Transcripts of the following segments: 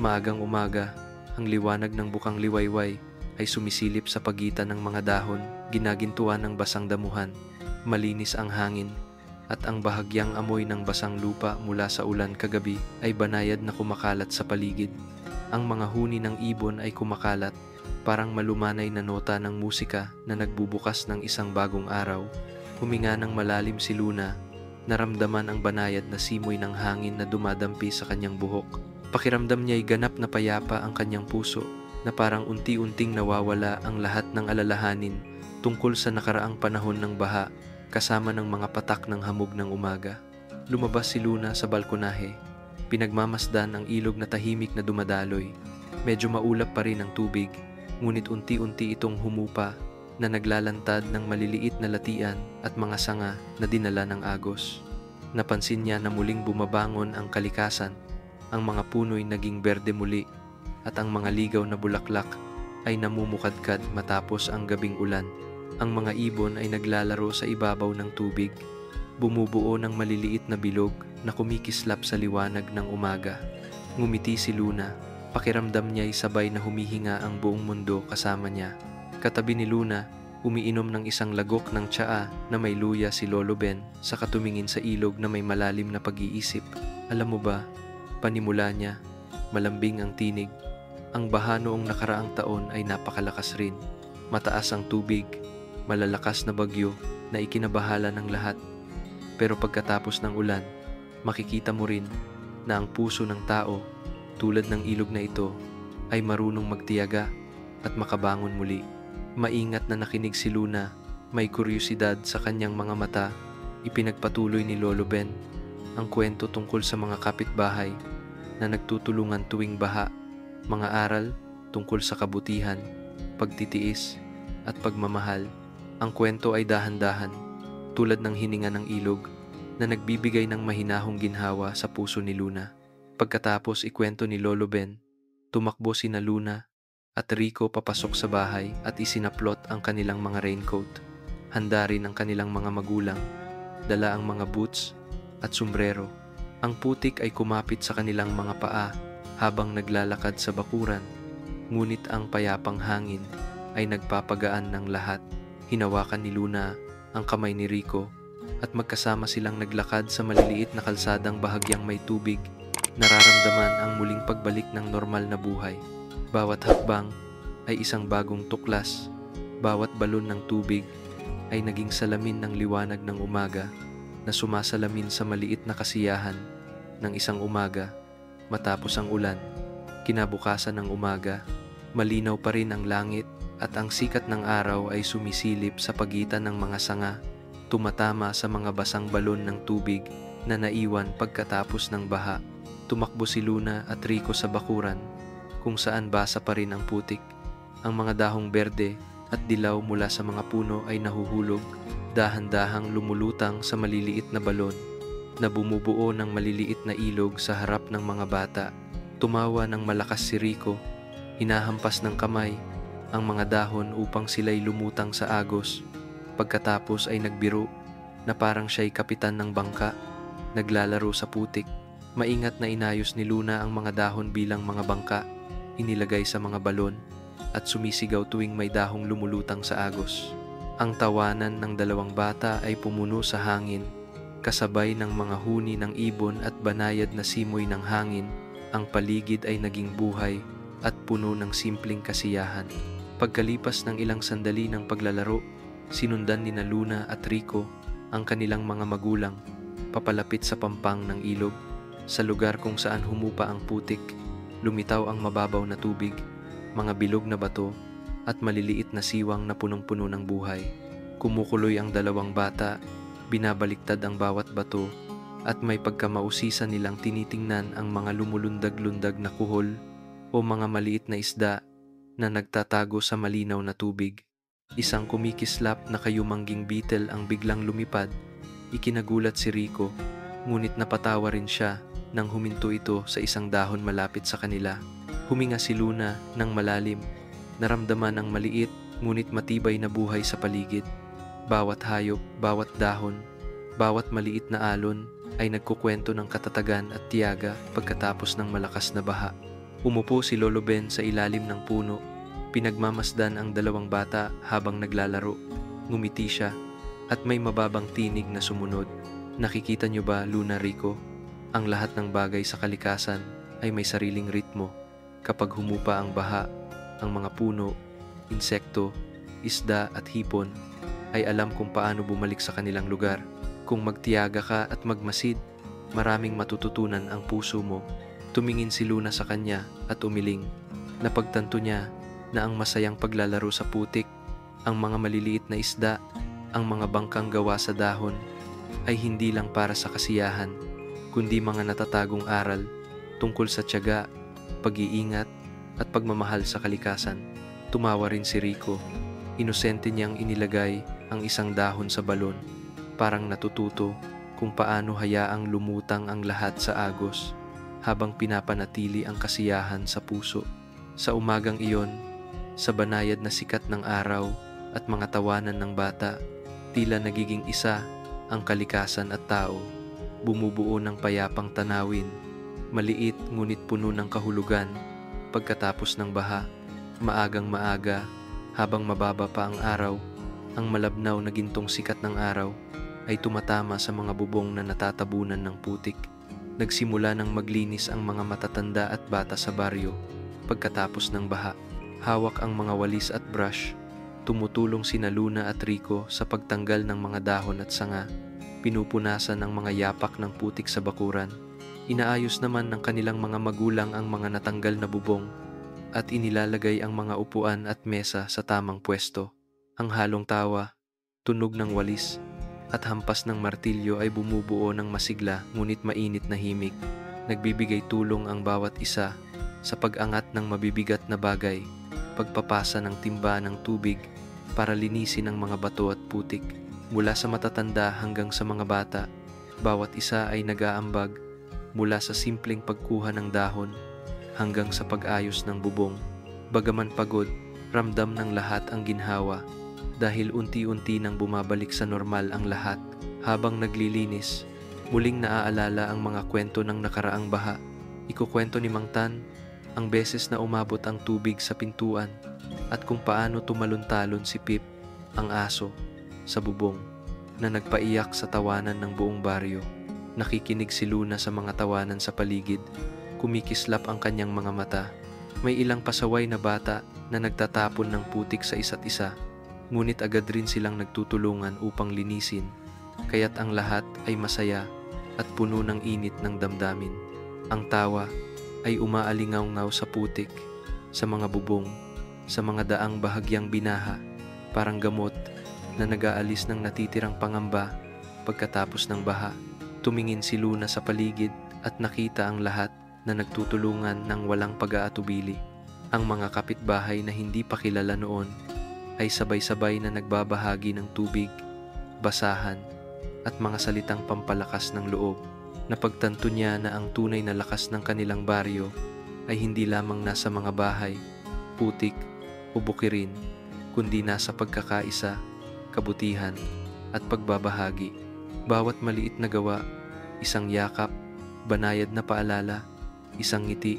Maagang umaga, ang liwanag ng bukang liwayway ay sumisilip sa pagitan ng mga dahon, ginagintuan ng basang damuhan. Malinis ang hangin, at ang bahagyang amoy ng basang lupa mula sa ulan kagabi ay banayad na kumakalat sa paligid. Ang mga huni ng ibon ay kumakalat, parang malumanay na nota ng musika na nagbubukas ng isang bagong araw. Huminga ng malalim si Luna, naramdaman ang banayad na simoy ng hangin na dumadampi sa kanyang buhok. Pakiramdam niya'y ganap na payapa ang kanyang puso, na parang unti-unting nawawala ang lahat ng alalahanin tungkol sa nakaraang panahon ng baha, kasama ng mga patak ng hamog ng umaga. Lumabas si Luna sa balkonahe. Pinagmamasdan ang ilog na tahimik na dumadaloy. Medyo maulap pa rin ang tubig, ngunit unti-unti itong humupa na naglalantad ng maliliit na latian at mga sanga na dinala ng agos. Napansin niya na muling bumabangon ang kalikasan. Ang mga puno'y naging berde muli at ang mga ligaw na bulaklak ay namumukadkad matapos ang gabing ulan. Ang mga ibon ay naglalaro sa ibabaw ng tubig, bumubuo ng maliliit na bilog na kumikislap sa liwanag ng umaga. Ngumiti si Luna, pakiramdam niya'y sabay na humihinga ang buong mundo kasama niya. Katabi ni Luna, umiinom ng isang lagok ng tsaa na may luya si Lolo Ben, saka tumingin sa ilog na may malalim na pag-iisip. Alam mo ba, panimula niya, malambing ang tinig. Ang baha noong nakaraang taon ay napakalakas rin. Mataas ang tubig, malalakas na bagyo na ikinabahala ng lahat. Pero pagkatapos ng ulan, makikita mo rin na ang puso ng tao, tulad ng ilog na ito, ay marunong magtiyaga at makabangon muli. Maingat na nakinig si Luna, may kuryosidad sa kanyang mga mata. Ipinagpatuloy ni Lolo Ben ang kwento tungkol sa mga kapitbahay na nagtutulungan tuwing baha, mga aral tungkol sa kabutihan, pagtitiis at pagmamahal. Ang kwento ay dahan-dahan, tulad ng hininga ng ilog na nagbibigay ng mahinahong ginhawa sa puso ni Luna. Pagkatapos ikwento ni Lolo Ben, tumakbo sina Luna at Rico papasok sa bahay at isinaplot ang kanilang mga raincoat. Handa rin ang kanilang mga magulang, dala ang mga boots at sombrero. Ang putik ay kumapit sa kanilang mga paa habang naglalakad sa bakuran, ngunit ang payapang hangin ay nagpapagaan ng lahat. Hinawakan ni Luna ang kamay ni Rico at magkasama silang naglakad sa maliliit na kalsadang bahagyang may tubig. Nararamdaman ang muling pagbalik ng normal na buhay. Bawat hakbang ay isang bagong tuklas. Bawat balon ng tubig ay naging salamin ng liwanag ng umaga na sumasalamin sa maliit na kasiyahan ng isang umaga matapos ang ulan. Kinabukasan ng umaga, malinaw pa rin ang langit at ang sikat ng araw ay sumisilip sa pagitan ng mga sanga, tumatama sa mga basang balon ng tubig na naiwan pagkatapos ng baha. Tumakbo si Luna at Rico sa bakuran, kung saan basa pa rin ang putik. Ang mga dahong berde at dilaw mula sa mga puno ay nahuhulog, dahan-dahang lumulutang sa maliliit na balon na bumubuo ng maliliit na ilog sa harap ng mga bata. Tumawa ng malakas si Rico, hinahampas ng kamay ang mga dahon upang sila'y lumutang sa agos. Pagkatapos ay nagbiro na parang siya'y kapitan ng bangka, naglalaro sa putik. Maingat na inayos ni Luna ang mga dahon bilang mga bangka, inilagay sa mga balon at sumisigaw tuwing may dahong lumulutang sa agos. Ang tawanan ng dalawang bata ay pumuno sa hangin, kasabay ng mga huni ng ibon at banayad na simoy ng hangin. Ang paligid ay naging buhay at puno ng simpleng kasiyahan. Pagkalipas ng ilang sandali ng paglalaro, sinundan ni Luna at Rico ang kanilang mga magulang papalapit sa pampang ng ilog. Sa lugar kung saan humupa ang putik, lumitaw ang mababaw na tubig, mga bilog na bato at maliliit na siwang na punong-puno ng buhay. Kumukuloy ang dalawang bata, binabaliktad ang bawat bato at may pagkamausisan nilang tinitingnan ang mga lumulundag-lundag na kuhol o mga maliit na isda na nagtatago sa malinaw na tubig. Isang kumikislap na kayumangging beetle ang biglang lumipad. Ikinagulat si Rico, ngunit napatawa rin siya nang huminto ito sa isang dahon malapit sa kanila. Huminga si Luna ng malalim, naramdaman ang maliit ngunit matibay na buhay sa paligid. Bawat hayop, bawat dahon, bawat maliit na alon ay nagkukwento ng katatagan at tiyaga pagkatapos ng malakas na baha. Umupo si Lolo Ben sa ilalim ng puno. Pinagmamasdan ang dalawang bata habang naglalaro. Ngumiti siya at may mababang tinig na sumunod. Nakikita niyo ba, Luna, Rico? Ang lahat ng bagay sa kalikasan ay may sariling ritmo. Kapag humupa ang baha, ang mga puno, insekto, isda at hipon ay alam kung paano bumalik sa kanilang lugar. Kung magtiyaga ka at magmasid, maraming matututunan ang puso mo. Tumingin si Luna sa kanya at umiling. Napagtanto niya na ang masayang paglalaro sa putik, ang mga maliliit na isda, ang mga bangkang gawa sa dahon, ay hindi lang para sa kasiyahan, kundi mga natatagong aral tungkol sa tiyaga, pag-iingat, at pagmamahal sa kalikasan. Tumawa rin si Rico. Inosente niyang inilagay ang isang dahon sa balon, parang natututo kung paano hayaang lumutang ang lahat sa agos, habang pinapanatili ang kasiyahan sa puso. Sa umagang iyon, sa banayad na sikat ng araw at mga tawanan ng bata, tila nagiging isa ang kalikasan at tao. Bumubuo ng payapang tanawin, maliit ngunit puno ng kahulugan. Pagkatapos ng baha, maagang maaga, habang mababa pa ang araw, ang malabnaw na gintong sikat ng araw ay tumatama sa mga bubong na natatabunan ng putik. Nagsimula ng maglinis ang mga matatanda at bata sa baryo. Pagkatapos ng baha, hawak ang mga walis at brush. Tumutulong sina Luna at Rico sa pagtanggal ng mga dahon at sanga. Pinupunasan ang mga yapak ng putik sa bakuran. Inaayos naman ng kanilang mga magulang ang mga natanggal na bubong at inilalagay ang mga upuan at mesa sa tamang pwesto. Ang halong tawa, tunog ng walis, at hampas ng martilyo ay bumubuo ng masigla ngunit mainit na himig. Nagbibigay tulong ang bawat isa sa pag-angat ng mabibigat na bagay, pagpapasa ng timba ng tubig para linisin ang mga bato at putik. Mula sa matatanda hanggang sa mga bata, bawat isa ay nag-aambag, mula sa simpleng pagkuha ng dahon hanggang sa pag-ayos ng bubong. Bagaman pagod, ramdam ng lahat ang ginhawa dahil unti-unti nang bumabalik sa normal ang lahat. Habang naglilinis, muling naaalala ang mga kwento ng nakaraang baha. Ikukwento ni Mang Tan ang beses na umabot ang tubig sa pintuan at kung paano tumalon-talon si Pip, ang aso, sa bubong na nagpaiyak sa tawanan ng buong baryo. Nakikinig si Luna sa mga tawanan sa paligid. Kumikislap ang kanyang mga mata. May ilang pasaway na bata na nagtatapon ng putik sa isa't isa. Ngunit agad rin silang nagtutulungan upang linisin, kaya't ang lahat ay masaya at puno ng init ng damdamin. Ang tawa ay umaalingaw-ngaw sa putik, sa mga bubong, sa mga daang bahagyang binaha, parang gamot na nag-aalis ng natitirang pangamba pagkatapos ng baha. Tumingin si Luna sa paligid at nakita ang lahat na nagtutulungan ng walang pag-aatubili. Ang mga kapitbahay na hindi pa kilala noon ay sabay-sabay na nagbabahagi ng tubig, basahan, at mga salitang pampalakas ng loob. Napagtanto niya na ang tunay na lakas ng kanilang baryo ay hindi lamang nasa mga bahay, putik, o bukirin, kundi nasa pagkakaisa, kabutihan, at pagbabahagi. Bawat maliit na gawa, isang yakap, banayad na paalala, isang ngiti,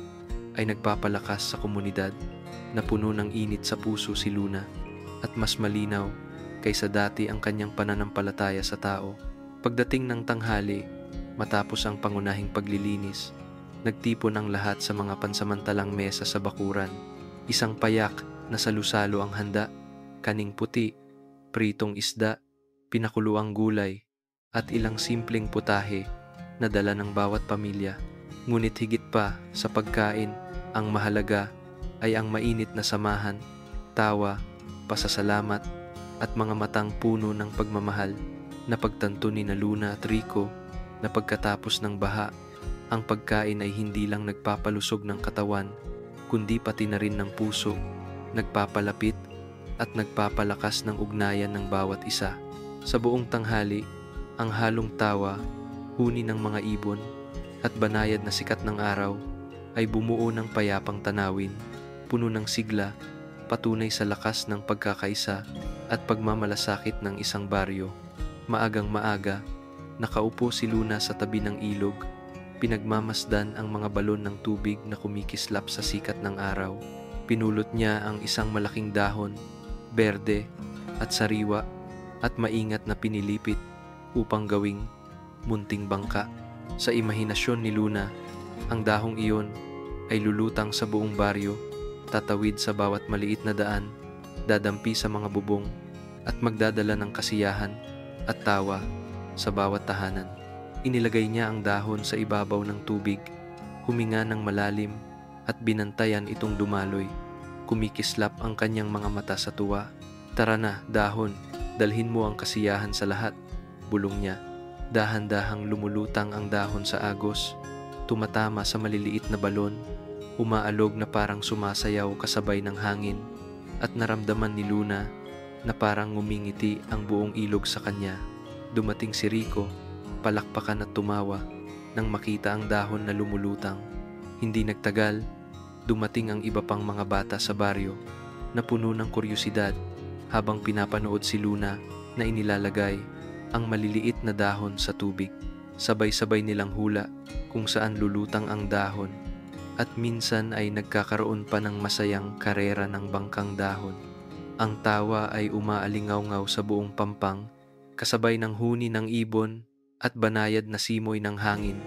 ay nagpapalakas sa komunidad. Na puno ng init sa puso si Luna at mas malinaw kaysa dati ang kanyang pananampalataya sa tao. Pagdating ng tanghali, matapos ang pangunahing paglilinis, nagtipon ang lahat sa mga pansamantalang mesa sa bakuran. Isang payak na salusalo ang handa, kaning puti, pritong isda, pinakuluang gulay, at ilang simpleng putahe na dala ng bawat pamilya. Ngunit higit pa sa pagkain, ang mahalaga ay ang mainit na samahan, tawa, pasasalamat, at mga matang puno ng pagmamahal. Napagtanto ni Luna at Rico na pagkatapos ng baha, ang pagkain ay hindi lang nagpapalusog ng katawan, kundi pati na rin ng puso, nagpapalapit at nagpapalakas ng ugnayan ng bawat isa. Sa buong tanghali, ang halong tawa, huni ng mga ibon, at banayad na sikat ng araw ay bumuo ng payapang tanawin, puno ng sigla, patunay sa lakas ng pagkakaisa at pagmamalasakit ng isang baryo. Maagang maaga, nakaupo si Luna sa tabi ng ilog, Pinagmamasdan ang mga balon ng tubig na kumikislap sa sikat ng araw. Pinulot niya ang isang malaking dahon, berde at sariwa at maingat na pinilipit upang gawing munting bangka. Sa imahinasyon ni Luna, ang dahong iyon ay lulutang sa buong baryo, tatawid sa bawat maliit na daan, dadampi sa mga bubong, at magdadala ng kasiyahan at tawa sa bawat tahanan. Inilagay niya ang dahon sa ibabaw ng tubig, huminga ng malalim at binantayan itong dumaloy. Kumikislap ang kanyang mga mata sa tuwa. "Tara na, dahon, dalhin mo ang kasiyahan sa lahat," bulong niya. Dahan-dahang lumulutang ang dahon sa agos, tumatama sa maliliit na balon, umaalog na parang sumasayaw kasabay ng hangin, at naramdaman ni Luna na parang ngumingiti ang buong ilog sa kanya. Dumating si Rico, palakpakan at tumawa nang makita ang dahon na lumulutang. Hindi nagtagal, dumating ang iba pang mga bata sa baryo na puno ng kuryosidad habang pinapanood si Luna na inilalagay ang maliliit na dahon sa tubig. Sabay-sabay nilang hula kung saan lulutang ang dahon, at minsan ay nagkakaroon pa ng masayang karera ng bangkang dahon. Ang tawa ay umaalingaw-ngaw sa buong pampang, kasabay ng huni ng ibon at banayad na simoy ng hangin.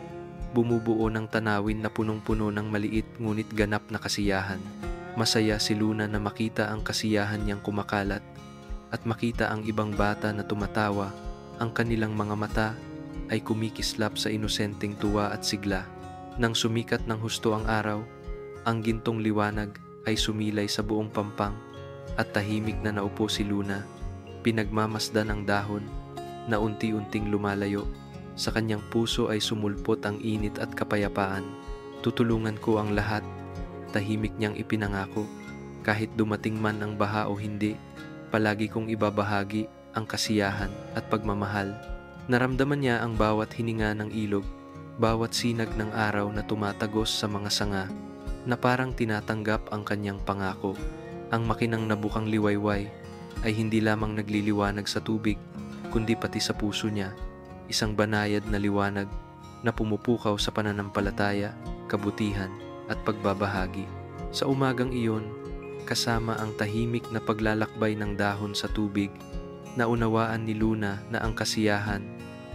Bumubuo ng tanawin na punong-puno ng maliit ngunit ganap na kasiyahan. Masaya si Luna na makita ang kasiyahan niyang kumakalat at makita ang ibang bata na tumatawa. Ang kanilang mga mata ay kumikislap sa inosenteng tuwa at sigla. Nang sumikat ng husto ang araw, ang gintong liwanag ay sumilay sa buong pampang at tahimik na naupo si Luna. Pinagmamasdan ang dahon na unti-unting lumalayo. Sa kanyang puso ay sumulpot ang init at kapayapaan. "Tutulungan ko ang lahat," tahimik niyang ipinangako. "Kahit dumating man ang baha o hindi, palagi kong ibabahagi ang kasiyahan at pagmamahal." Naramdaman niya ang bawat hininga ng ilog, bawat sinag ng araw na tumatagos sa mga sanga, na parang tinatanggap ang kanyang pangako. Ang makinang na bukang liwayway ay hindi lamang nagliliwanag sa tubig, kundi pati sa puso niya. Isang banayad na liwanag na pumupukaw sa pananampalataya, kabutihan at pagbabahagi. Sa umagang iyon, kasama ang tahimik na paglalakbay ng dahon sa tubig, naunawaan ni Luna na ang kasiyahan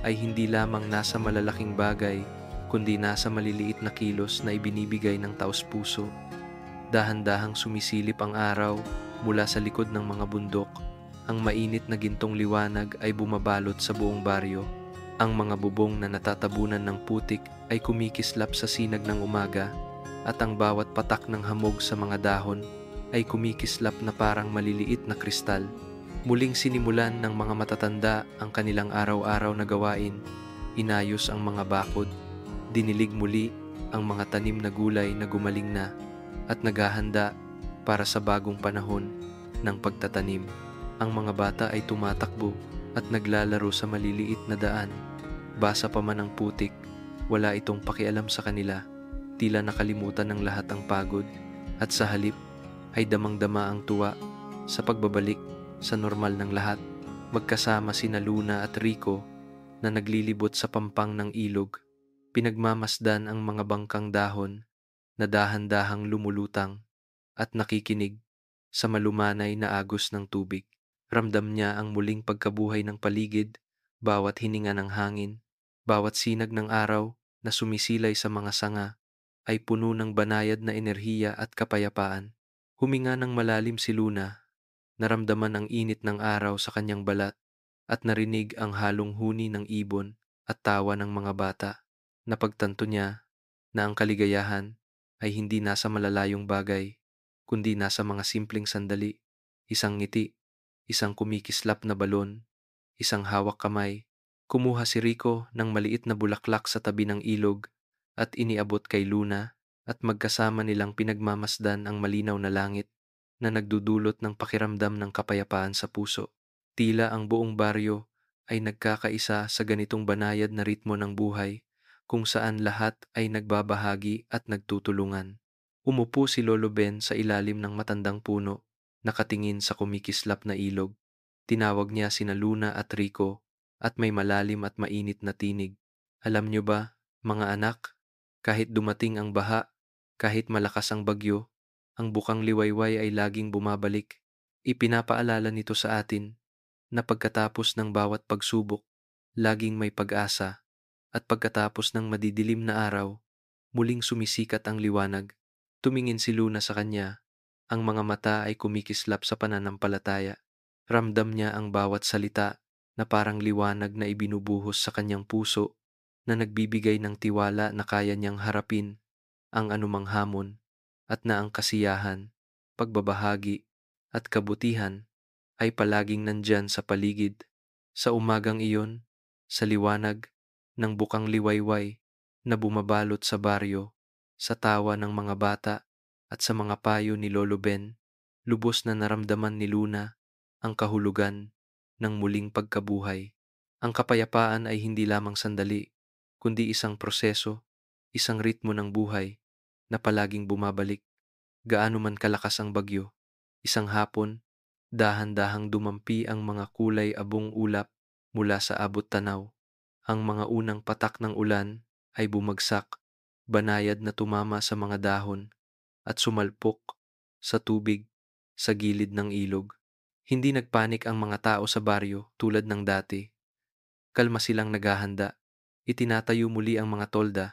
ay hindi lamang nasa malalaking bagay, kundi nasa maliliit na kilos na ibinibigay ng taos-puso. Dahan-dahang sumisilip ang araw mula sa likod ng mga bundok. Ang mainit na gintong liwanag ay bumabalot sa buong baryo. Ang mga bubong na natatabunan ng putik ay kumikislap sa sinag ng umaga, at ang bawat patak ng hamog sa mga dahon ay kumikislap na parang maliliit na kristal. Muling sinimulan ng mga matatanda ang kanilang araw-araw na gawain. Inayos ang mga bakod, dinilig muli ang mga tanim na gulay na gumaling na, at naghahanda para sa bagong panahon ng pagtatanim. Ang mga bata ay tumatakbo at naglalaro sa maliliit na daan. Basa pa man ang putik, wala itong pakialam sa kanila. Tila nakalimutan ng lahat ang pagod, at sa halip ay damang-dama ang tuwa sa pagbabalik sa normal ng lahat. Magkasama sina Luna at Rico na naglilibot sa pampang ng ilog, pinagmamasdan ang mga bangkang dahon na dahan-dahang lumulutang, at nakikinig sa malumanay na agos ng tubig. Ramdam niya ang muling pagkabuhay ng paligid, bawat hininga ng hangin, bawat sinag ng araw na sumisilay sa mga sanga ay puno ng banayad na enerhiya at kapayapaan. Huminga ng malalim si Luna, naramdaman ang init ng araw sa kanyang balat, at narinig ang halong huni ng ibon at tawa ng mga bata. Napagtanto niya na ang kaligayahan ay hindi nasa malalayong bagay, kundi nasa mga simpleng sandali, isang ngiti, isang kumikislap na balon, isang hawak kamay. Kumuha si Rico ng maliit na bulaklak sa tabi ng ilog at iniabot kay Luna, at magkasama nilang pinagmamasdan ang malinaw na langit na nagdudulot ng pakiramdam ng kapayapaan sa puso. Tila ang buong baryo ay nagkakaisa sa ganitong banayad na ritmo ng buhay, kung saan lahat ay nagbabahagi at nagtutulungan. Umupo si Lolo Ben sa ilalim ng matandang puno, nakatingin sa kumikislap na ilog. Tinawag niya sina Luna at Rico, at may malalim at mainit na tinig. "Alam niyo ba, mga anak, Kahit dumating ang baha, kahit malakas ang bagyo, ang bukang liwayway ay laging bumabalik. Ipinapaalala nito sa atin na pagkatapos ng bawat pagsubok, laging may pag-asa, at pagkatapos ng madidilim na araw, muling sumisikat ang liwanag. Tumingin si Luna sa kanya, ang mga mata ay kumikislap sa pananampalataya. Ramdam niya ang bawat salita na parang liwanag na ibinubuhos sa kanyang puso, na nagbibigay ng tiwala na kaya niyang harapin ang anumang hamon, at na ang kasiyahan, pagbabahagi, at kabutihan ay palaging nandyan sa paligid. Sa umagang iyon, sa liwanag ng bukang liwayway na bumabalot sa baryo, sa tawa ng mga bata at sa mga payo ni Lolo Ben, lubos na naramdaman ni Luna ang kahulugan ng muling pagkabuhay. Ang kapayapaan ay hindi lamang sandali, kundi isang proseso, isang ritmo ng buhay na palaging bumabalik. Gaano man kalakas ang bagyo, isang hapon, dahan-dahang dumampi ang mga kulay abong ulap mula sa abot tanaw. Ang mga unang patak ng ulan ay bumagsak, banayad na tumama sa mga dahon at sumalpok sa tubig sa gilid ng ilog. Hindi nagpanik ang mga tao sa baryo tulad ng dati. Kalma silang naghahanda. Itinatayo muli ang mga tolda,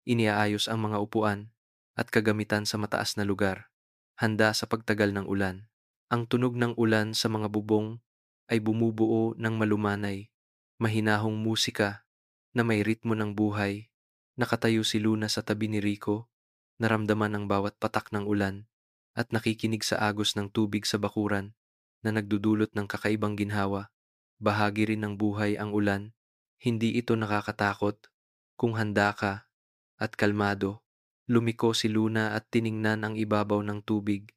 iniaayos ang mga upuan at kagamitan sa mataas na lugar, handa sa pagtagal ng ulan. Ang tunog ng ulan sa mga bubong ay bumubuo ng malumanay, mahinahong musika na may ritmo ng buhay. Nakatayo si Luna sa tabi ni Rico, naramdaman ang bawat patak ng ulan at nakikinig sa agos ng tubig sa bakuran na nagdudulot ng kakaibang ginhawa. Bahagi rin ng buhay ang ulan. Hindi ito nakakatakot kung handa ka at kalmado. Lumiko si Luna at tiningnan ang ibabaw ng tubig.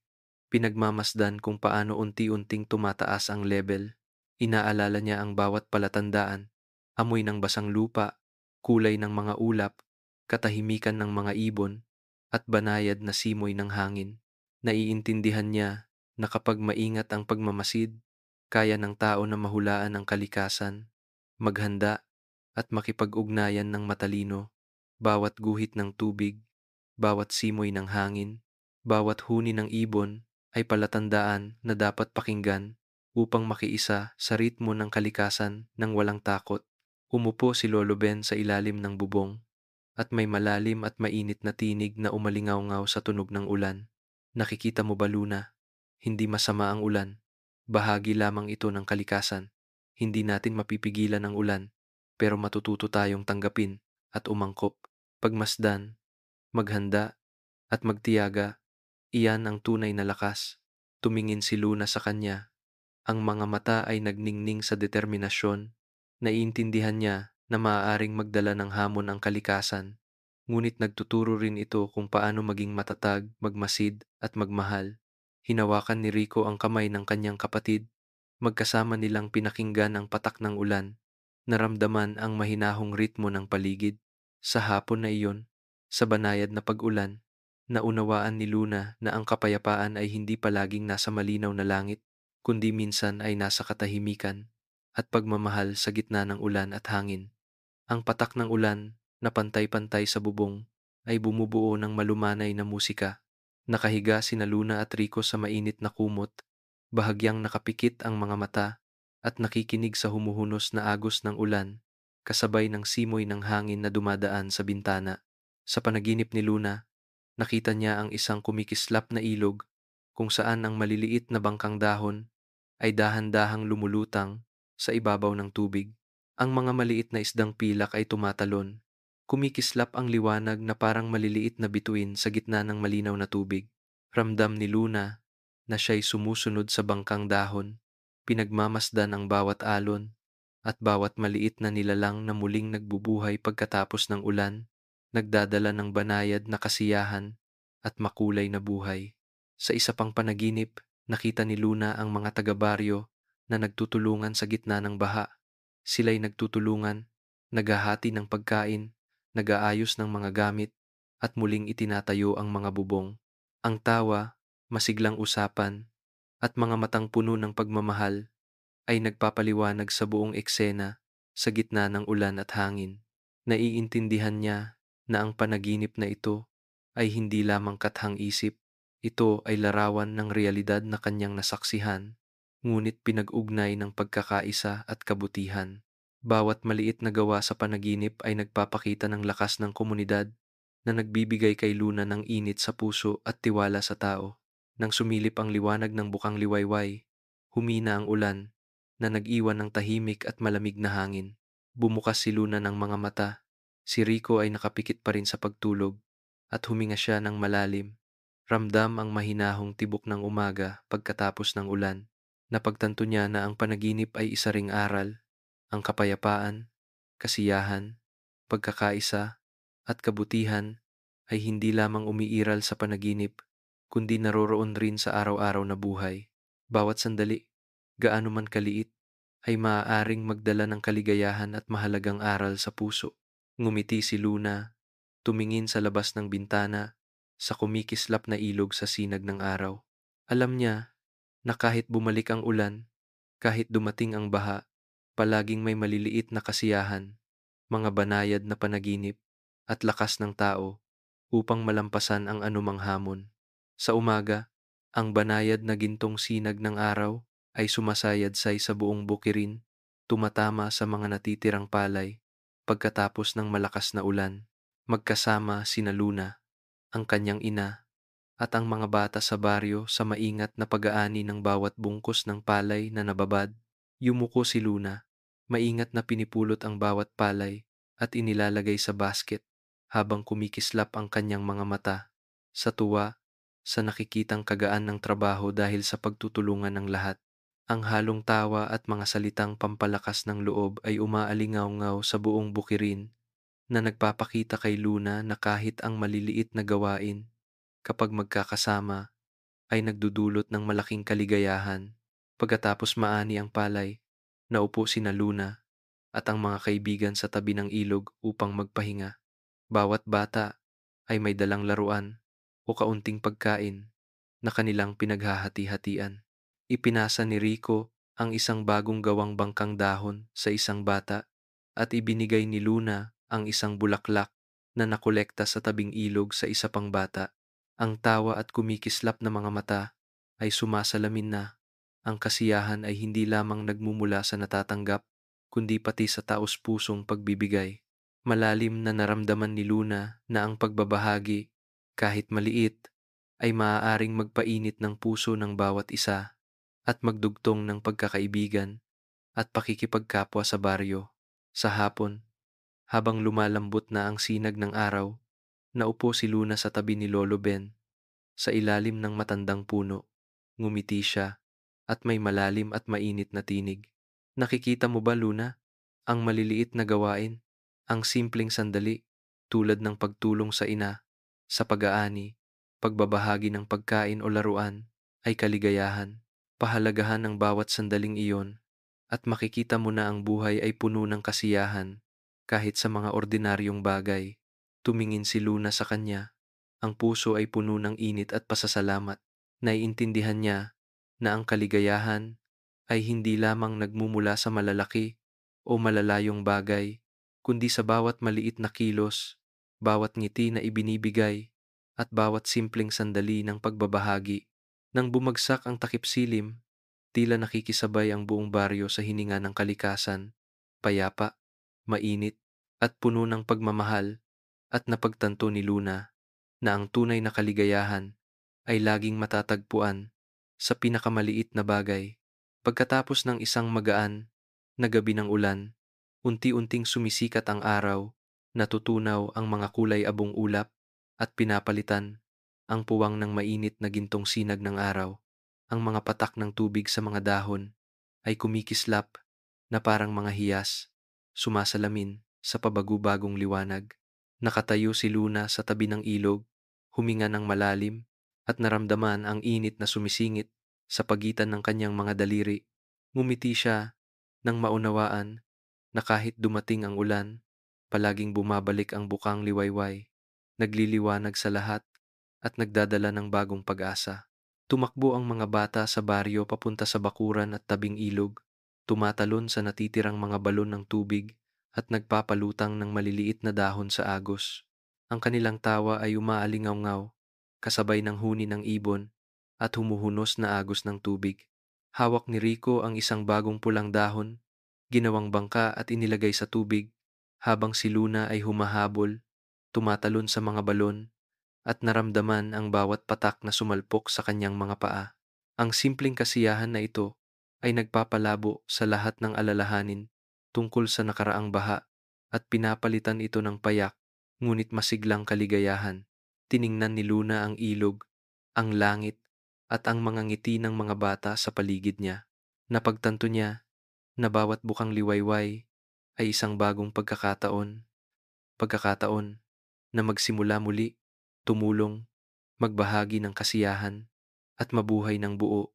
Pinagmamasdan kung paano unti-unting tumataas ang level. Inaalala niya ang bawat palatandaan, amoy ng basang lupa, kulay ng mga ulap, katahimikan ng mga ibon, at banayad na simoy ng hangin. Naiintindihan niya na kapag maingat ang pagmamasid, kaya ng tao na mahulaan ang kalikasan, maghanda, at makipag-ugnayan ng matalino. Bawat guhit ng tubig, bawat simoy ng hangin, bawat huni ng ibon ay palatandaan na dapat pakinggan upang makiisa sa ritmo ng kalikasan ng walang takot. Umupo si Lolo Ben sa ilalim ng bubong at may malalim at mainit na tinig na umalingaw-ngaw sa tunog ng ulan. Nakikita mo ba, Luna? Hindi masama ang ulan. Bahagi lamang ito ng kalikasan. Hindi natin mapipigilan ang ulan, pero matututo tayong tanggapin at umangkop. Pagmasdan, maghanda, at magtiyaga, iyan ang tunay na lakas. Tumingin si Luna sa kanya. Ang mga mata ay nagningning sa determinasyon. Naiintindihan niya na maaaring magdala ng hamon ang kalikasan, ngunit nagtuturo rin ito kung paano maging matatag, magmasid, at magmahal. Hinawakan ni Rico ang kamay ng kanyang kapatid. Magkasama nilang pinakinggan ang patak ng ulan. Naramdaman ang mahinahong ritmo ng paligid. Sa hapon na iyon, sa banayad na pag-ulan, naunawaan ni Luna na ang kapayapaan ay hindi palaging nasa malinaw na langit, kundi minsan ay nasa katahimikan at pagmamahal sa gitna ng ulan at hangin. Ang patak ng ulan na pantay-pantay sa bubong ay bumubuo ng malumanay na musika. Nakahiga sina Luna at Rico sa mainit na kumot, bahagyang nakapikit ang mga mata at nakikinig sa humuhunos na agos ng ulan, kasabay ng simoy ng hangin na dumadaan sa bintana. Sa panaginip ni Luna, nakita niya ang isang kumikislap na ilog kung saan ang maliliit na bangkang dahon ay dahan-dahang lumulutang sa ibabaw ng tubig. Ang mga maliit na isdang pilak ay tumatalon. Kumikislap ang liwanag na parang maliliit na bituin sa gitna ng malinaw na tubig. Ramdam ni Luna na siya'y sumusunod sa bangkang dahon. Pinagmamasdan ang bawat alon at bawat maliit na nilalang na muling nagbubuhay pagkatapos ng ulan, nagdadala ng banayad na kasiyahan at makulay na buhay. Sa isa pang panaginip, nakita ni Luna ang mga taga-baryo na nagtutulungan sa gitna ng baha. Sila'y nagtutulungan, naghahati ng pagkain, nag-aayos ng mga gamit, at muling itinatayo ang mga bubong. Ang tawa, masiglang usapan, at mga matang puno ng pagmamahal ay nagpapaliwanag sa buong eksena sa gitna ng ulan at hangin. Naiintindihan niya na ang panaginip na ito ay hindi lamang kathang-isip, ito ay larawan ng realidad na kanyang nasaksihan, ngunit pinag-ugnay ng pagkakaisa at kabutihan. Bawat maliit na gawa sa panaginip ay nagpapakita ng lakas ng komunidad na nagbibigay kay Luna ng init sa puso at tiwala sa tao. Nang sumilip ang liwanag ng bukang liwayway, humina ang ulan na nag-iwan ng tahimik at malamig na hangin. Bumukas si Luna ng mga mata. Si Rico ay nakapikit pa rin sa pagtulog at huminga siya ng malalim. Ramdam ang mahinahong tibok ng umaga pagkatapos ng ulan. Napagtanto niya na ang panaginip ay isa ring aral, ang kapayapaan, kasiyahan, pagkakaisa, at kabutihan ay hindi lamang umiiral sa panaginip, kundi naroroon rin sa araw-araw na buhay. Bawat sandali, gaano man kaliit, ay maaaring magdala ng kaligayahan at mahalagang aral sa puso. Ngumiti si Luna, tumingin sa labas ng bintana, sa kumikislap na ilog sa sinag ng araw. Alam niya na kahit bumalik ang ulan, kahit dumating ang baha, palaging may maliliit na kasiyahan, mga banayad na panaginip, at lakas ng tao upang malampasan ang anumang hamon. Sa umaga, ang banayad na gintong sinag ng araw ay sumasayadsay sa buong bukirin, tumatama sa mga natitirang palay pagkatapos ng malakas na ulan. Magkasama sina Luna, ang kanyang ina, at ang mga bata sa baryo sa maingat na pag-aani ng bawat bungkus ng palay na nababad. Yumuko si Luna, maingat na pinipulot ang bawat palay at inilalagay sa basket habang kumikislap ang kanyang mga mata sa tuwa sa nakikitang kagaan ng trabaho dahil sa pagtutulungan ng lahat. Ang halong tawa at mga salitang pampalakas ng loob ay umaalingaw-ngaw sa buong bukirin na nagpapakita kay Luna na kahit ang maliliit na gawain kapag magkakasama ay nagdudulot ng malaking kaligayahan. Pagkatapos maani ang palay, naupo sina Luna at ang mga kaibigan sa tabi ng ilog upang magpahinga. Bawat bata ay may dalang laruan o kaunting pagkain na kanilang pinaghahati-hatian. Ipinasa ni Rico ang isang bagong gawang bangkang dahon sa isang bata at ibinigay ni Luna ang isang bulaklak na nakolekta sa tabing ilog sa isa pang bata. Ang tawa at kumikislap na mga mata ay sumasalamin na ang kasiyahan ay hindi lamang nagmumula sa natatanggap, kundi pati sa taos-pusong pagbibigay. Malalim na naramdaman ni Luna na ang pagbabahagi, kahit maliit, ay maaaring magpainit ng puso ng bawat isa at magdugtong ng pagkakaibigan at pakikipagkapwa sa baryo. Sa hapon, habang lumalambot na ang sinag ng araw, naupo si Luna sa tabi ni Lolo Ben sa ilalim ng matandang puno. Ngumiti siya at may malalim at mainit na tinig. Nakikita mo ba, Luna, ang maliliit na gawain, ang simpleng sandali, tulad ng pagtulong sa ina, sa pag-aani, pagbabahagi ng pagkain o laruan, ay kaligayahan. Pahalagahan ang bawat sandaling iyon at makikita mo na ang buhay ay puno ng kasiyahan kahit sa mga ordinaryong bagay. Tumingin si Luna sa kanya. Ang puso ay puno ng init at pasasalamat. Naiintindihan niya na ang kaligayahan ay hindi lamang nagmumula sa malalaki o malalayong bagay, kundi sa bawat maliit na kilos, bawat ngiti na ibinibigay, at bawat simpleng sandali ng pagbabahagi. Nang bumagsak ang takip silim, tila nakikisabay ang buong baryo sa hininga ng kalikasan, payapa, mainit, at puno ng pagmamahal, at napagtanto ni Luna na ang tunay na kaligayahan ay laging matatagpuan sa pinakamaliit na bagay. Pagkatapos ng isang magaan na gabi ng ulan, unti-unting sumisikat ang araw, natutunaw ang mga kulay abong ulap, at pinapalitan ang puwang ng mainit na gintong sinag ng araw. Ang mga patak ng tubig sa mga dahon ay kumikislap na parang mga hiyas, sumasalamin sa pabago-bagong liwanag. Nakatayo si Luna sa tabi ng ilog, huminga ng malalim, at naramdaman ang init na sumisingit sa pagitan ng kanyang mga daliri. Ngumiti siya nang maunawaan na kahit dumating ang ulan, palaging bumabalik ang bukang liwayway, nagliliwanag sa lahat at nagdadala ng bagong pag-asa. Tumakbo ang mga bata sa baryo papunta sa bakuran at tabing ilog, tumatalon sa natitirang mga balon ng tubig at nagpapalutang ng maliliit na dahon sa agos. Ang kanilang tawa ay umaalingaw-ngaw, kasabay ng huni ng ibon at humuhunos na agos ng tubig. Hawak ni Rico ang isang bagong pulang dahon, ginawang bangka at inilagay sa tubig, habang si Luna ay humahabol, tumatalon sa mga balon, at naramdaman ang bawat patak na sumalpok sa kanyang mga paa. Ang simpleng kasiyahan na ito ay nagpapalabo sa lahat ng alalahanin tungkol sa nakaraang baha, at pinapalitan ito ng payak ngunit masiglang kaligayahan. Tiningnan ni Luna ang ilog, ang langit, at ang mga ngiti ng mga bata sa paligid niya. Napagtanto niya na bawat bukang liwayway ay isang bagong pagkakataon na magsimula muli, tumulong, magbahagi ng kasiyahan, at mabuhay ng buo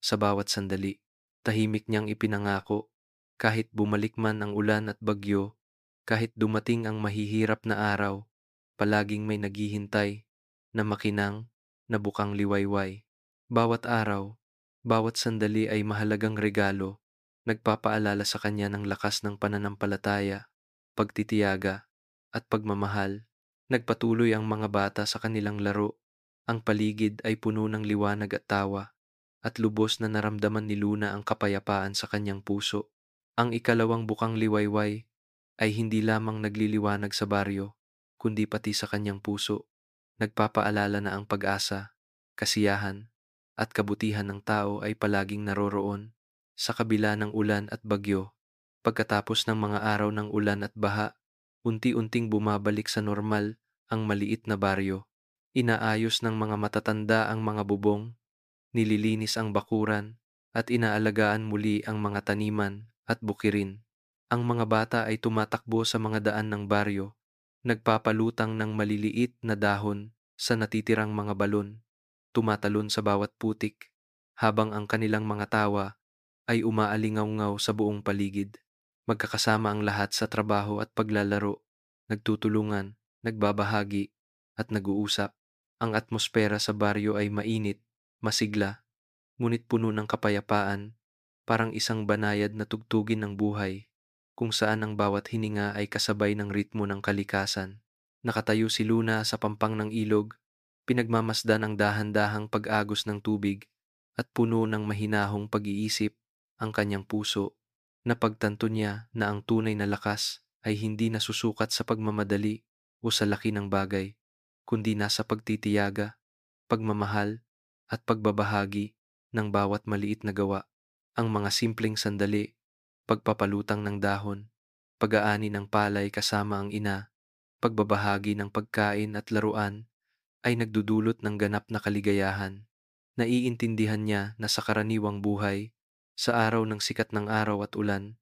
sa bawat sandali. Tahimik niyang ipinangako, kahit bumalik man ang ulan at bagyo, kahit dumating ang mahihirap na araw, palaging may naghihintay na makinang na bukang liwayway. Bawat araw, bawat sandali ay mahalagang regalo, nagpapaalala sa kanya ng lakas ng pananampalataya, pagtitiyaga, at pagmamahal. Nagpatuloy ang mga bata sa kanilang laro. Ang paligid ay puno ng liwanag at tawa, at lubos na naramdaman ni Luna ang kapayapaan sa kanyang puso. Ang ikalawang bukang liwayway ay hindi lamang nagliliwanag sa baryo, kundi pati sa kanyang puso. Nagpapaalala na ang pag-asa, kasiyahan, at kabutihan ng tao ay palaging naroroon sa kabila ng ulan at bagyo. Pagkatapos ng mga araw ng ulan at baha, unti-unting bumabalik sa normal ang maliit na baryo. Inaayos ng mga matatanda ang mga bubong, nililinis ang bakuran, at inaalagaan muli ang mga taniman at bukirin. Ang mga bata ay tumatakbo sa mga daan ng baryo, nagpapalutang ng maliliit na dahon sa natitirang mga balon, tumatalon sa bawat putik, habang ang kanilang mga tawa ay umaalingaw-ngaw sa buong paligid. Magkakasama ang lahat sa trabaho at paglalaro, nagtutulungan, nagbabahagi, at nag-uusap. Ang atmosfera sa baryo ay mainit, masigla, ngunit puno ng kapayapaan, parang isang banayad na tugtugin ng buhay, kung saan ang bawat hininga ay kasabay ng ritmo ng kalikasan. Nakatayo si Luna sa pampang ng ilog, pinagmamasdan ang dahan-dahang pag-agos ng tubig, at puno ng mahinahong pag-iisip ang kanyang puso. Napagtanto niya na ang tunay na lakas ay hindi nasusukat sa pagmamadali o sa laki ng bagay, kundi nasa pagtitiyaga, pagmamahal, at pagbabahagi ng bawat maliit na gawa. Ang mga simpleng sandali, pagpapalutang ng dahon, pag-aani ng palay kasama ang ina, pagbabahagi ng pagkain at laruan ay nagdudulot ng ganap na kaligayahan. Naiintindihan niya na sa karaniwang buhay, sa araw ng sikat ng araw at ulan,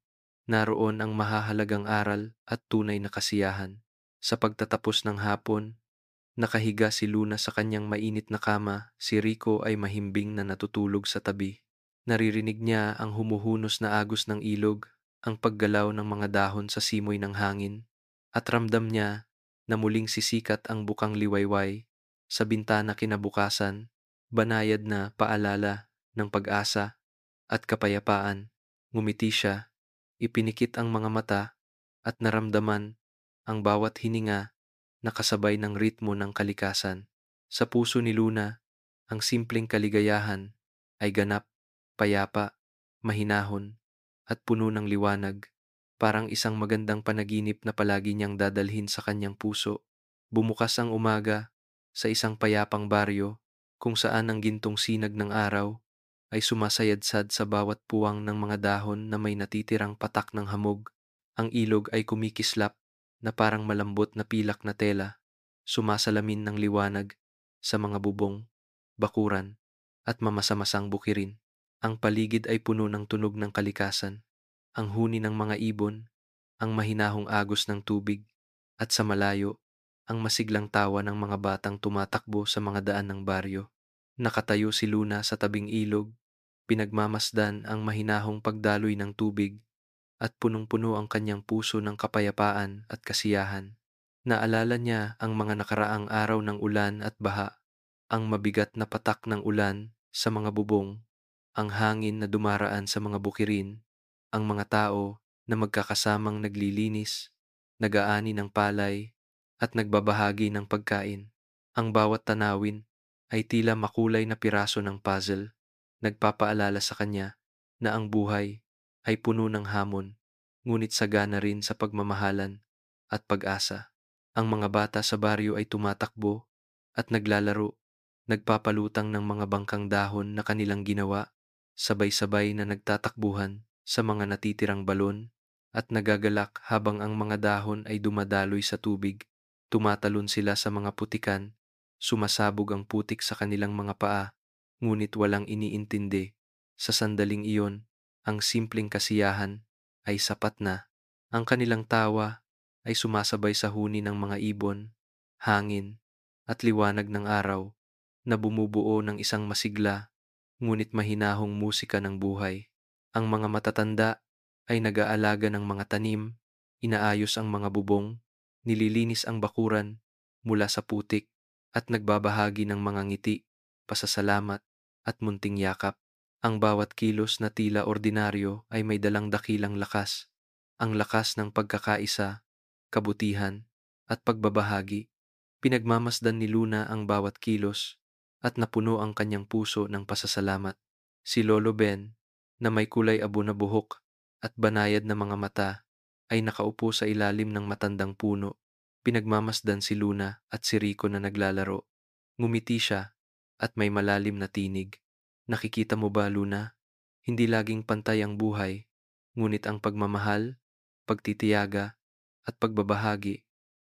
naroon ang mahahalagang aral at tunay na kasiyahan. Sa pagtatapos ng hapon, nakahiga si Luna sa kanyang mainit na kama, si Rico ay mahimbing na natutulog sa tabi. Naririnig niya ang humuhunos na agos ng ilog, ang paggalaw ng mga dahon sa simoy ng hangin, at ramdam niya na muling sisikat ang bukang liwayway sa bintana kinabukasan, banayad na paalala ng pag-asa at kapayapaan. Ngumiti siya, ipinikit ang mga mata, at naramdaman ang bawat hininga na kasabay ng ritmo ng kalikasan. Sa puso ni Luna, ang simpleng kaligayahan ay ganap, payapa, mahinahon, at puno ng liwanag, parang isang magandang panaginip na palagi niyang dadalhin sa kanyang puso. Bumukas ang umaga sa isang payapang baryo, kung saan ang gintong sinag ng araw ay sumasayadsad sa bawat puwang ng mga dahon na may natitirang patak ng hamog. Ang ilog ay kumikislap na parang malambot na pilak na tela, sumasalamin ng liwanag sa mga bubong, bakuran, at mamasa-masang bukirin. Ang paligid ay puno ng tunog ng kalikasan, ang huni ng mga ibon, ang mahinahong agos ng tubig, at sa malayo, ang masiglang tawa ng mga batang tumatakbo sa mga daan ng baryo. Nakatayo si Luna sa tabing ilog, pinagmamasdan ang mahinahong pagdaloy ng tubig, at punong-puno ang kanyang puso ng kapayapaan at kasiyahan. Naalala niya ang mga nakaraang araw ng ulan at baha, ang mabigat na patak ng ulan sa mga bubong, ang hangin na dumaraan sa mga bukirin, ang mga tao na magkakasamang naglilinis, nag-aani ng palay, at nagbabahagi ng pagkain. Ang bawat tanawin ay tila makulay na piraso ng puzzle, nagpapaalala sa kanya na ang buhay ay puno ng hamon, ngunit sagana rin sa pagmamahalan at pag-asa. Ang mga bata sa baryo ay tumatakbo at naglalaro, nagpapalutang ng mga bangkang dahon na kanilang ginawa, sabay-sabay na nagtatakbuhan sa mga natitirang balon at nagagalak habang ang mga dahon ay dumadaloy sa tubig. Tumatalon sila sa mga putikan, sumasabog ang putik sa kanilang mga paa, ngunit walang iniintindi. Sa sandaling iyon, ang simpleng kasiyahan ay sapat na. Ang kanilang tawa ay sumasabay sa huni ng mga ibon, hangin, at liwanag ng araw na bumubuo ng isang masigla ngunit mahinahong musika ng buhay. Ang mga matatanda ay nag-aalaga ng mga tanim, inaayos ang mga bubong, nililinis ang bakuran mula sa putik, at nagbabahagi ng mga ngiti, pasasalamat, at munting yakap. Ang bawat kilos na tila ordinaryo ay may dalang dakilang lakas, ang lakas ng pagkakaisa, kabutihan, at pagbabahagi. Pinagmamasdan ni Luna ang bawat kilos at napuno ang kanyang puso ng pasasalamat. Si Lolo Ben, na may kulay abo na buhok at banayad na mga mata, ay nakaupo sa ilalim ng matandang puno. Pinagmamasdan si Luna at si Rico na naglalaro. Ngumiti siya at may malalim na tinig. Nakikita mo ba, Luna? Hindi laging pantay ang buhay, ngunit ang pagmamahal, pagtitiyaga, at pagbabahagi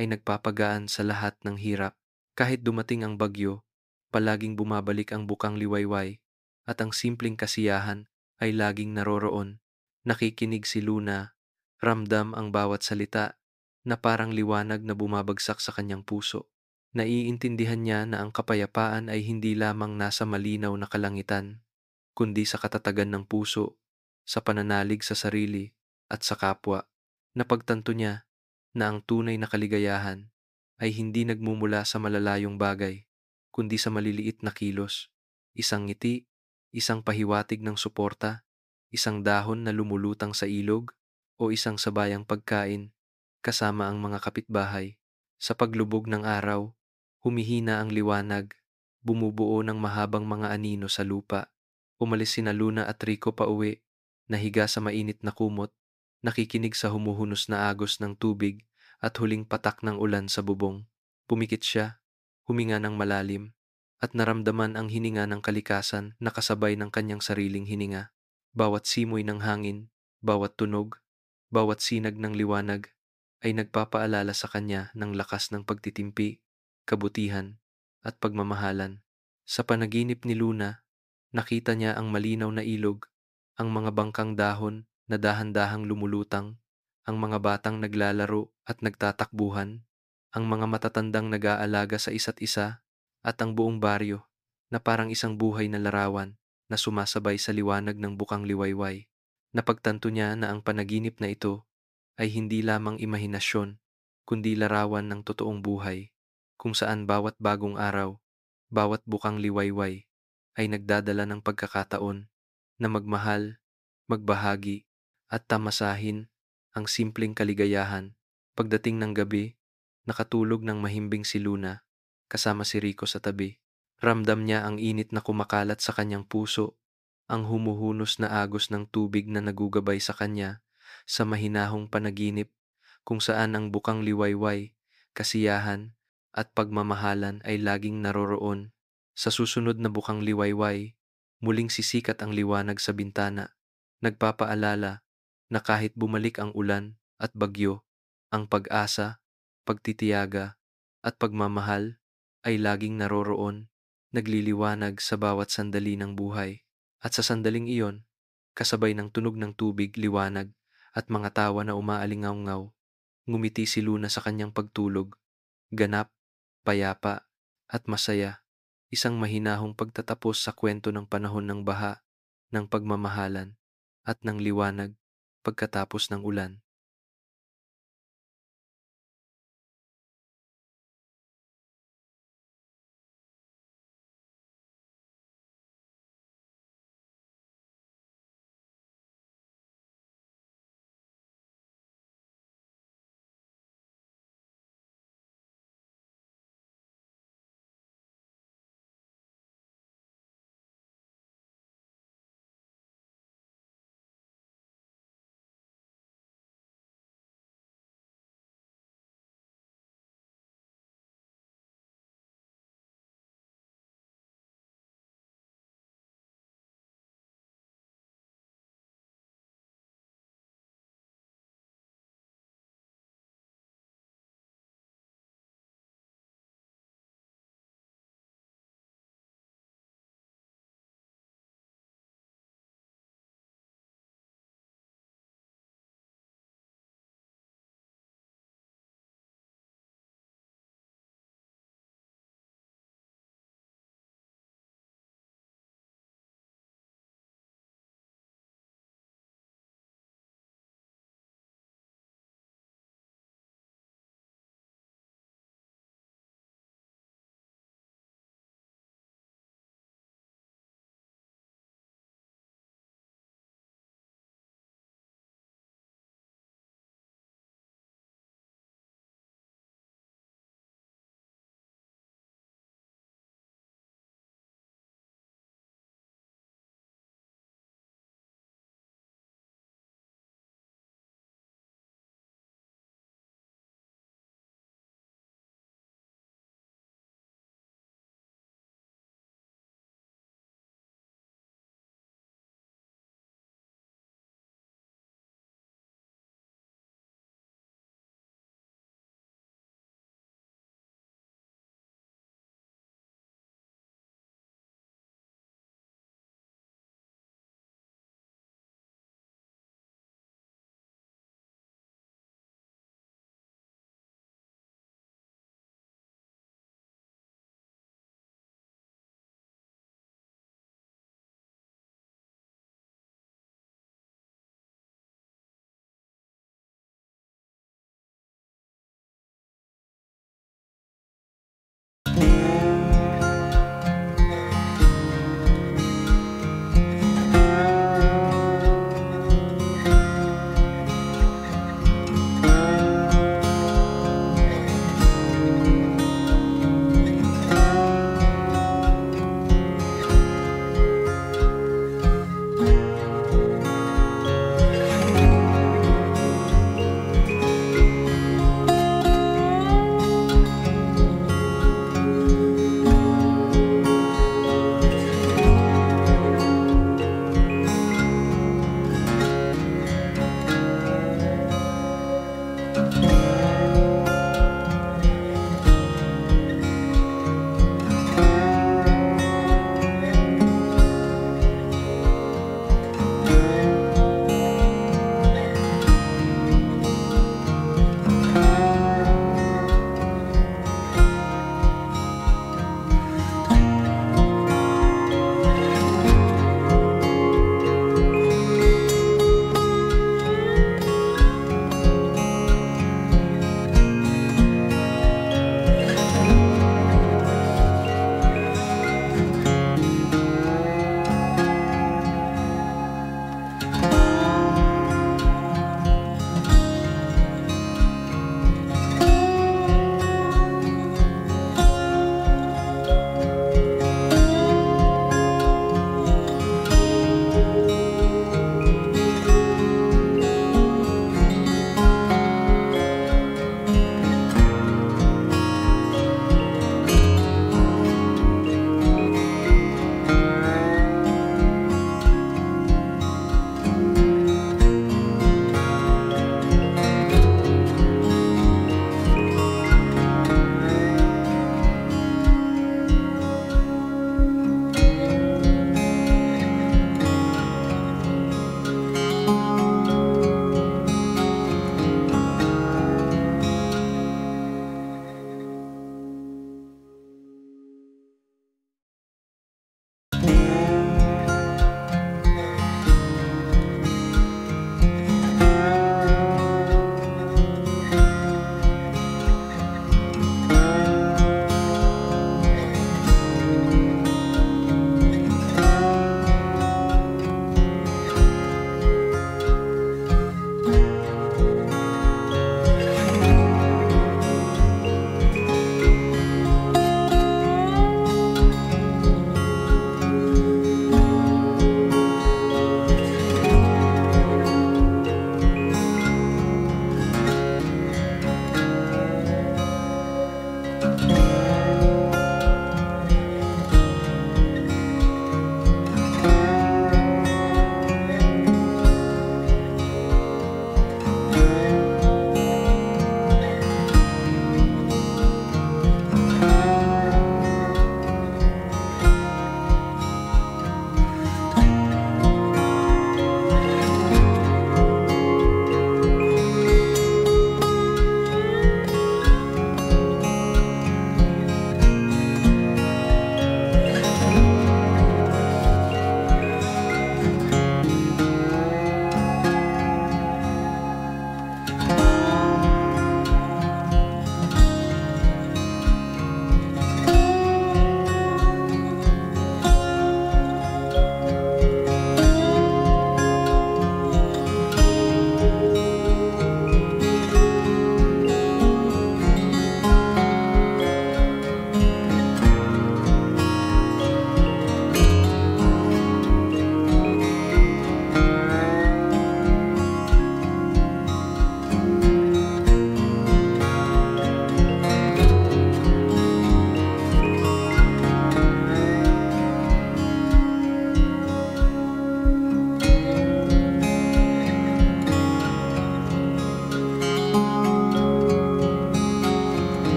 ay nagpapagaan sa lahat ng hirap. Kahit dumating ang bagyo, palaging bumabalik ang bukang liwayway at ang simpleng kasiyahan ay laging naroroon. Nakikinig si Luna, ramdam ang bawat salita na parang liwanag na bumabagsak sa kanyang puso. Naiintindihan niya na ang kapayapaan ay hindi lamang nasa malinaw na kalangitan, kundi sa katatagan ng puso, sa pananalig sa sarili at sa kapwa. Napagtanto niya na ang tunay na kaligayahan ay hindi nagmumula sa malalayong bagay, kundi sa maliliit na kilos. Isang ngiti, isang pahiwatig ng suporta, isang dahon na lumulutang sa ilog, o isang sabayang pagkain kasama ang mga kapitbahay. Sa paglubog ng araw, humihina ang liwanag, bumubuo ng mahabang mga anino sa lupa. Umalis sina Luna at Rico pauwi, nahiga sa mainit na kumot, nakikinig sa humuhunos na agos ng tubig at huling patak ng ulan sa bubong. Pumikit siya, huminga ng malalim, at naramdaman ang hininga ng kalikasan na kasabay ng kanyang sariling hininga. Bawat simoy ng hangin, bawat tunog, bawat sinag ng liwanag ay nagpapaalala sa kanya ng lakas ng pagtitimpi, kabutihan, at pagmamahalan. Sa panaginip ni Luna, nakita niya ang malinaw na ilog, ang mga bangkang dahon na dahan-dahang lumulutang, ang mga batang naglalaro at nagtatakbuhan, ang mga matatandang nag-aalaga sa isa't isa, at ang buong baryo na parang isang buhay na larawan na sumasabay sa liwanag ng bukang liwayway. Napagtanto niya na ang panaginip na ito ay hindi lamang imahinasyon, kundi larawan ng totoong buhay, kung saan bawat bagong araw, bawat bukang liwayway, ay nagdadala ng pagkakataon na magmahal, magbahagi, at tamasahin ang simpleng kaligayahan. Pagdating ng gabi, nakatulog ng mahimbing si Luna, kasama si Rico sa tabi. Ramdam niya ang init na kumakalat sa kanyang puso, ang humuhunos na agos ng tubig na nagugabay sa kanya sa mahinahong panaginip kung saan ang bukang liwayway, kasiyahan, at pagmamahalan ay laging naroroon. Sa susunod na bukang liwayway, muling sisikat ang liwanag sa bintana, nagpapaalala na kahit bumalik ang ulan at bagyo, ang pag-asa, pagtitiyaga, at pagmamahal ay laging naroroon, nagliliwanag sa bawat sandali ng buhay. At sa sandaling iyon, kasabay ng tunog ng tubig, liwanag, at mga tawa na umaalingaw-ngaw, ngumiti si Luna sa kanyang pagtulog, ganap, payapa, at masaya. Isang mahinahong pagtatapos sa kwento ng panahon ng baha, ng pagmamahalan, at ng liwanag pagkatapos ng ulan.